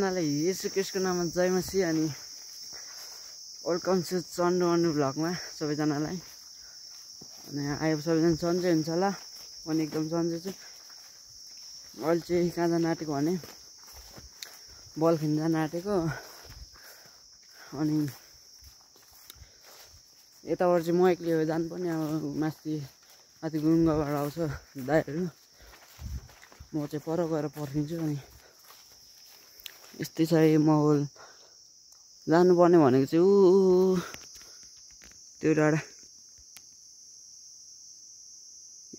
सबैजनालाई येशू ख्रीष्टको नाममा जय मसीह अनि वेलकम टु चन्डु अन्डु भ्लगमा सबैजनालाई। अनि आयो सबैजना सन्चै हुन्छ होला, म पनि एकदम सन्चै छु। अहिले चाहिँ कहाँ जान आँटेको भने बल खेल्न जान आँटेको। अनि यताबाट चाहिँ म एक्लै जानुपर्ने, अब माथि गुरुङ्गाबाट आउँछ दाइहरू, म चाहिँ पर गएर पर्खिन्छु। अनि यस्तै छ माहौल। जानुपर्ने भनेको चाहिँ त्यो डाँडा,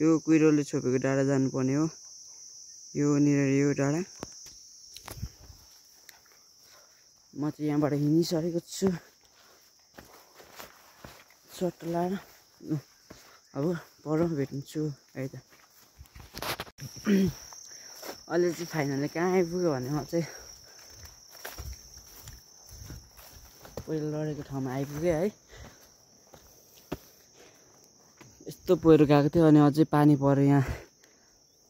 यो कुहिरोले छोपेको डाँडा जानुपर्ने हो। योनिर यो डाँडा म चाहिँ यहाँबाट हिँडिसकेको छु सट्ट लाएर। अब पर भेटिन्छु है त। अहिले चाहिँ फाइनली कहाँ आइपुग्यो भने म चाहिँ पहिला लडेको ठाउँमा आइपुगेँ है। यस्तो पहिरो गएको थियो अनि अझै पानी पऱ्यो, यहाँ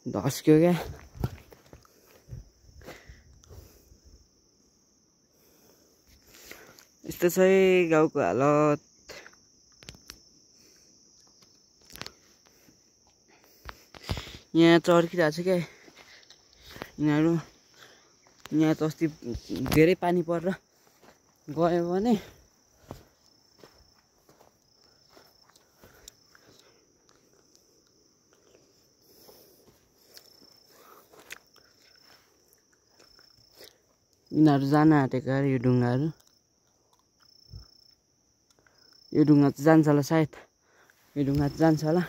धस्क्यो क्या। यस्तो छ है गाउँको हालत। यहाँ चर्किरहेको छ क्या यिनीहरू। यहाँ त अस्ति धेरै पानी परेर गयो भने यिनीहरू जान आँटेको अरे। यो ढुङ्गाहरू, यो ढुङ्गा चाहिँ जान्छ होला सायद, यो ढुङ्गा चाहिँ जान्छ होला।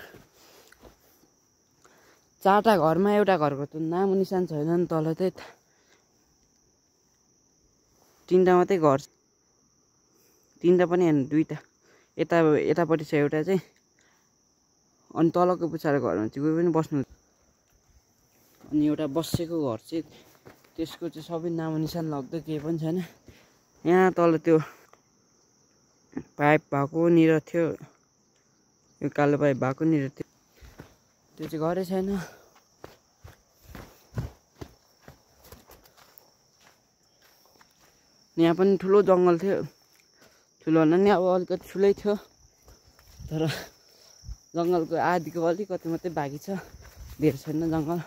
चारवटा घरमा एउटा घरको त नाम निशान छैन नि तल। त्यही त तिनवटा मात्रै घर, तिनवटा पनि होइन दुईवटा। यतापट्टि छ एउटा चाहिँ, अनि तलको पछाडि घरमा चाहिँ कोही पनि बस्नु। अनि एउटा बसेको घर चाहिँ त्यसको चाहिँ सबै नाम निशान लाग्दो केही पनि छैन। यहाँ तल त्यो पाइप भएकोनिर थियो, यो कालो पाइप भएकोनिर थियो, त्यो चाहिँ घरै छैन। यहाँ पनि ठुलो जङ्गल थियो, ठुलो भन्दा नि अब अलिकति ठुलै थियो, तर जङ्गलको आधीको अलिकति मात्रै बाँकी छ, धेरै छैन जङ्गल।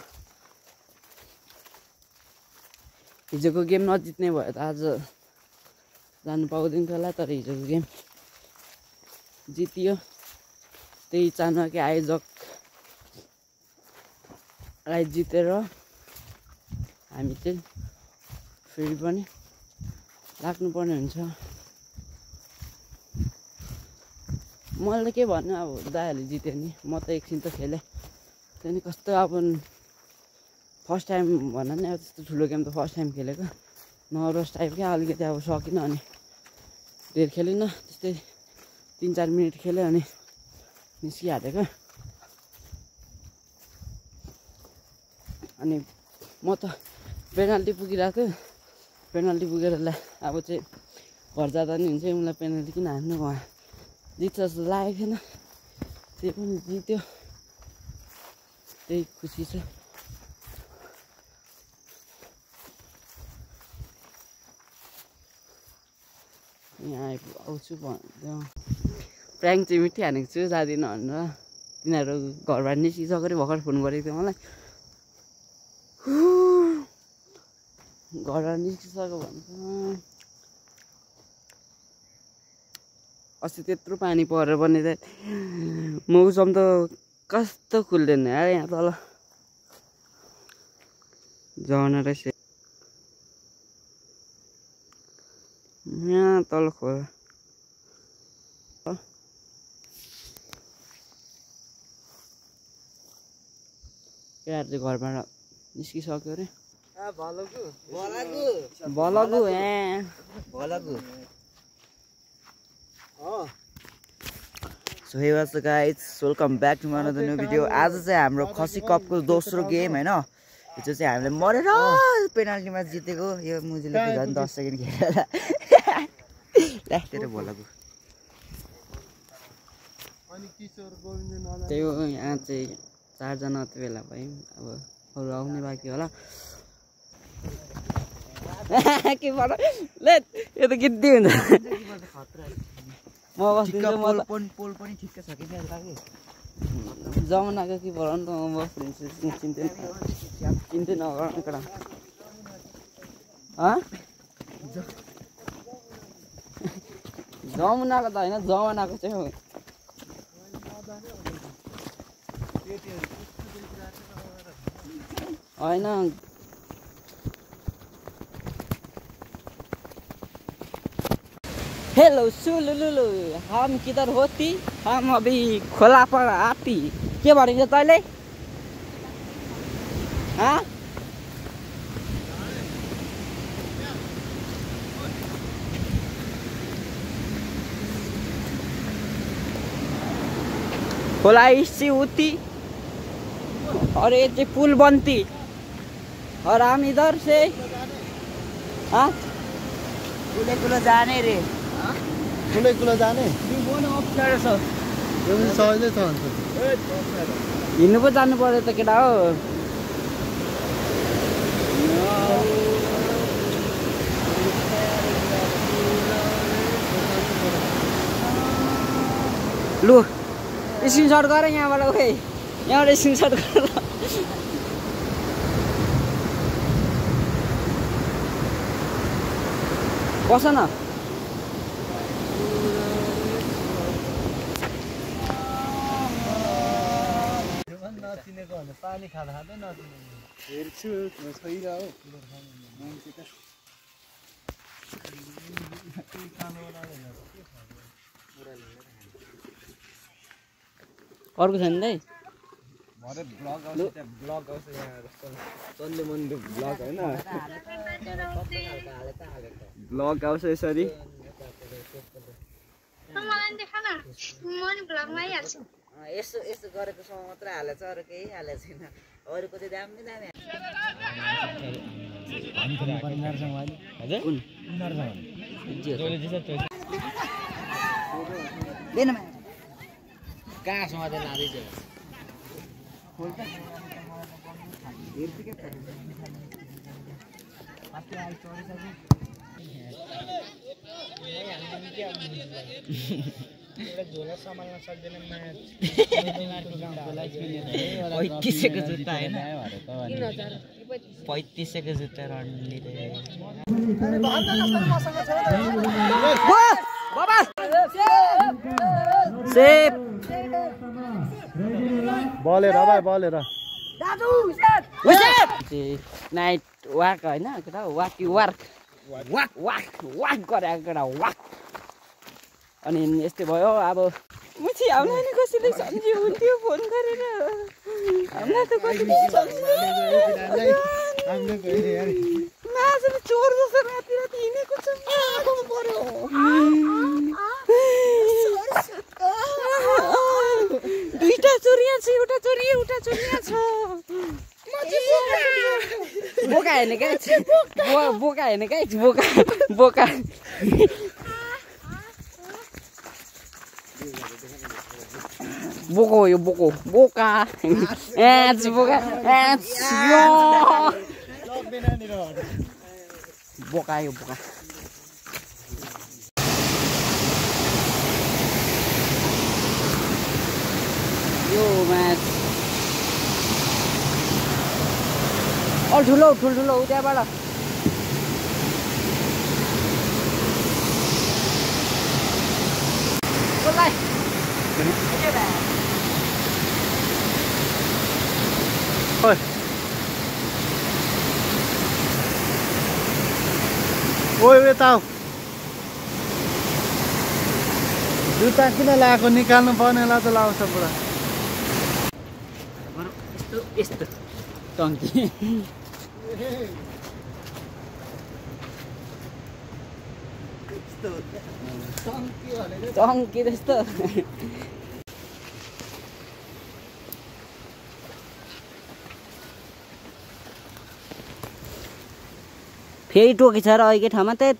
हिजोको गेम नजित्ने भयो त आज जानु पाउँदैन थियो होला, तर हिजोको गेम जितियो। त्यही चाणक्य आयोजकलाई जितेर हामी चाहिँ फेरि पनि लाग्नुपर्ने हुन्छ। मैले त के भन्नु, अब दाइहरूले जित्यो नि, म त एकछिन त खेलेँ। त्यहाँदेखि कस्तो अब फर्स्ट टाइम भन्दा नि अब त्यस्तो ठुलो गेम त फर्स्ट टाइम खेलेको, नर्भस टाइप क्या अलिकति। अब सकिनँ, अनि धेर खेलिनँ, त्यस्तै 3-4 मिनट खेलेँ अनि निस्किहालेको। अनि म त पेनाल्टी पुगिरहेको थियो, पेनाल्टी पुगेर ला अब चाहिँ घर जाँदा नि हुन्छ, उनलाई पेनाल्टी किन हान्नु, उहाँ जित्छ जस्तो लागेको थिएन। त्यही पनि जित्यो, त्यही खुसी छ। यहाँ आउँछु भन्यो, प्र्याङ्क चाहिँ मिठी हानेको छु, जाँदिनँ भनेर। तिनीहरू घरबाट निस्किसकेर भर्खर फोन गरेको थियो मलाई, घरबाट निस्किसक्यो भन्छ। अस्ति त्यत्रो पानी परेर पनि त मौसम त कस्तो खुल्दैन यार। यहाँ तल झर्ना रहेछ, यहाँ तल खोला। केटाहरू चाहिँ घरबाट निस्किसक्यो अरे। So hey what's up guys, welcome back to another new video. आज चाहिँ हाम्रो खसी कपको दोस्रो गेम होइन। हिजो चाहिँ हामीले मरेर पेनाल्टीमा जितेको। यो मुजीले झन् 10 सेकेन्ड खेलेर ल्याक्टेर भोलाको। त्यही हो, यहाँ चाहिँ 4 जना त्यो बेला भयो। अब अरू आउने बाँकी होला। के भन ले यो त गिद्दी हुन्छ म बस्दिन्छु म पोल पनि ठिक्क छ कि लाग्यो जमानाको के भन त म बस्दिन्छु चिन्ते नगर्नु कडा जमुनाको त होइन जमानाको चाहिँ हो होइन हेलो सुलुलुलु हम किधर होती हम अभी खोला पर आती के भनिन्छ तैँले खोला इससे होती और ये जो पुल बनती और हम इधर से कुलो जाने रे कुलो जाने अप्ठ्यारो छ यो पनि सहजै छ अन्त हिँड्नु पो जानु पर्यो त केटा हो लु स्क्रिनसट गर यहाँबाट ओके यहाँबाट स्क्रिनसट गर बस न नचिनेको भने पानी खाँदा खाँदै नचिने हेर्छु छैरा हो मान्छे त अर्को छैन दाइ भरे ब्लग आउँछ यहाँ चल्ले मन्दिर ब्लग होइन ब्लग आउँछ यसरी यसो यसो गरेको समय मात्र हालेछ अरू केही हालेको छैन अरूको चाहिँ दामी दामी कहाँसम्म चाहिँ लाँदैछ झोला सम्हाल्न सक्दैन म्याच 3500 को जुत्ता होइन 3500 को जुत्ता रणले सेप बलेर भाइ बलेर नाइट वाक होइन केटा वाकी वार्क वाक वाक वाक गरेको केटा वाक अनि यस्तै भयो अब मुछि हामीलाई नि कसैले सम्झ्यो हुन्थ्यो फोन गरेर हामीलाई त कसैले चोर जस्तो राति राति हिँडेको छ दुईटा चोरिया छ एउटा चोरिया छ बोका हेर्ने क्या बोका हेर्ने क्या बोका बोको यो बोका बोका बोका यो बोका यो म्याच ठुलो त्यहाँबाट ओइ यता जुत्ता किन लगाएको निकाल्नु पर्नेलाई त लाउँछ पुरा यस्तो टङ्की टङ्की जस्तो फेरि टोकेछ र अहिलेकै ठाउँमा त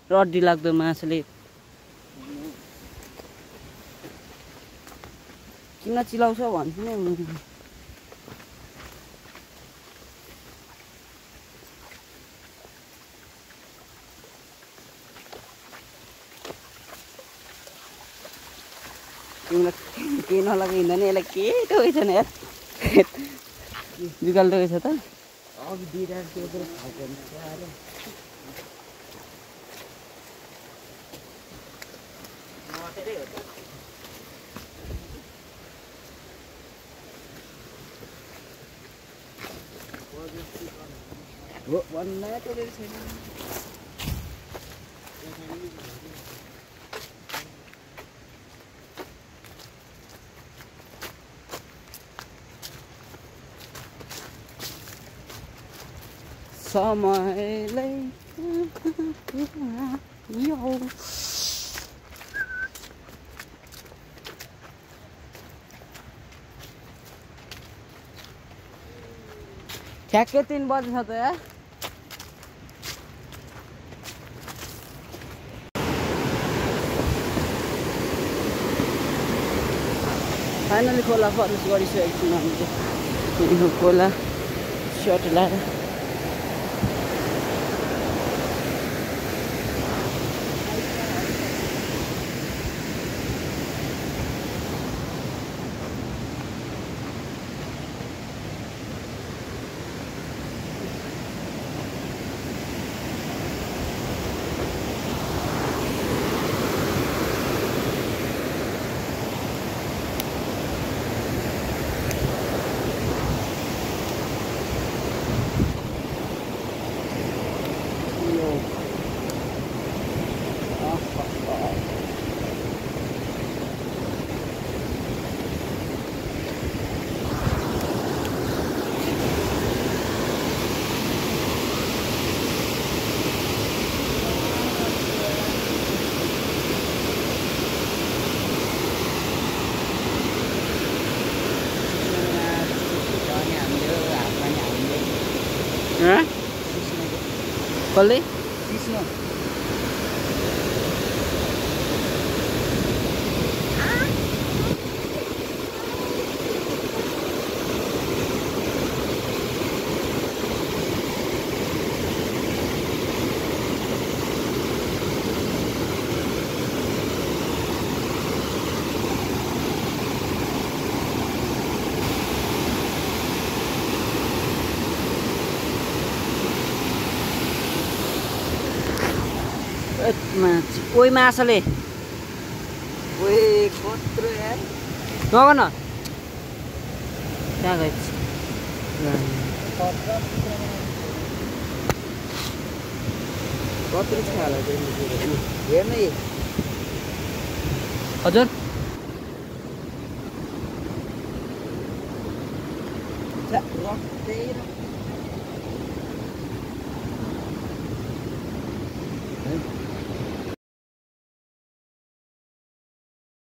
रड्डी लाग्दो मासुले किन चिलाउँछ भन्छु नि तिमीलाई केही नलगा हिँड्दैन यसलाई के टोकेको छैन यार जुगाल टोकेको छ त अघि दिइरहेको थियो त्यो खाएको हुन्छ अरे नटेरै हो त हो भन्दा टोकेको छैन समयलाई यो ठ्याक्कै 3 बजे छ त यार फाइनली खोला प्रवेश गरिसकेको छौँ हामीले यो खोला सर्ट लाएर कसले ओइ मासले ओए कत्रो यार नगर न त्यहाँ गएछ कत्रो छ होला हेर्नु हजुर रक्तै